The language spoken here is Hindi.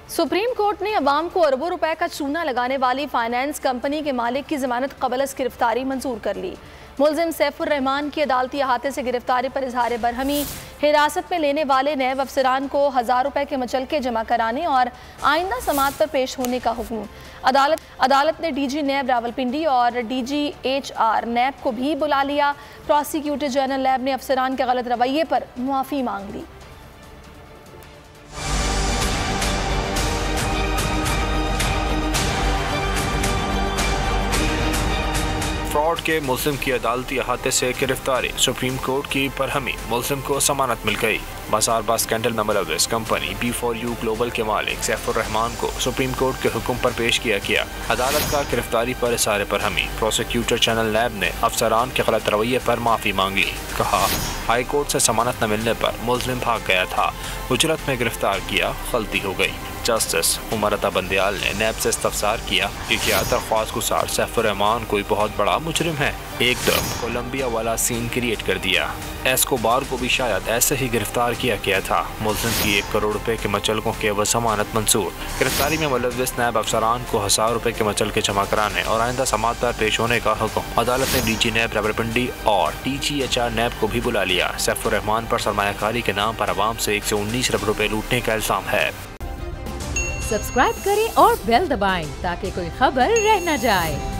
सुप्रीम कोर्ट ने अवाम को अरबों रुपए का चूना लगाने वाली फाइनेंस कंपनी के मालिक की जमानत कबल गिरफ्तारी मंजूर कर ली। मुलजिम सैफुर रहमान की अदालती अहाते से गिरफ्तारी पर इजहार बरहमी, हिरासत में लेने वाले नैब अफसरान को 1000 रुपए के मचलके जमा कराने और आइंदा समात पर पेश होने का हुक्म। अदालत ने डीजी नैब रावलपिंडी और DGHR नैब को भी बुला लिया। प्रोसिक्यूटर जनरल नैब ने अफसरान के गलत रवैये पर मुआफ़ी मांग ली। फ्रॉड के मुल्जिम की अदालती अहाते से गिरफ्तारी, सुप्रीम कोर्ट की बरहमी, मुल्जिम को जमानत मिल गई। बाजार स्कैंडल में मुलव्वस कंपनी B4U ग्लोबल के मालिक सैफुर रहमान को सुप्रीम कोर्ट के हुक्म पर पेश किया गया। अदालत का गिरफ्तारी पर इजहार बरहमी, प्रोसिक्यूटर जनरल नैब ने अफसरान के गलत रवैये पर माफ़ी मांग ली। कहा, हाई कोर्ट से जमानत न मिलने पर मुल्जिम भाग गया था, उजरत में गिरफ्तार किया, गलती हो गई। जस्टिस उमर अता बंदयाल ने नैब से इस्तफसार किया कि क्या दरख्वास्त गुजार सैफुर रहमान कोई बहुत बड़ा मुजरिम है। एकदम कोलंबिया वाला सीन क्रिएट कर दिया। एस्कोबार को भी शायद ऐसे ही गिरफ्तार किया गया था। मुल्जिम की 1 करोड़ रुपए के मचलकों के एवज जमानत मंजूर। गिरफ्तारी में मुलव्वस नैब अफसरान को 1000 रुपए के मचलके जमा कराने और आइंदा समात पर पेश होने का हुक्म। अदालत ने DG नैब रावलपिंडी और DGHR नैब को भी बुला लिया। सैफुर रहमान पर सरमायाकारी के नाम पर अवाम से 119 अरब रुपए लूटने का इल्जाम है। सब्सक्राइब करें और बेल दबाएं ताकि कोई खबर रह न जाए।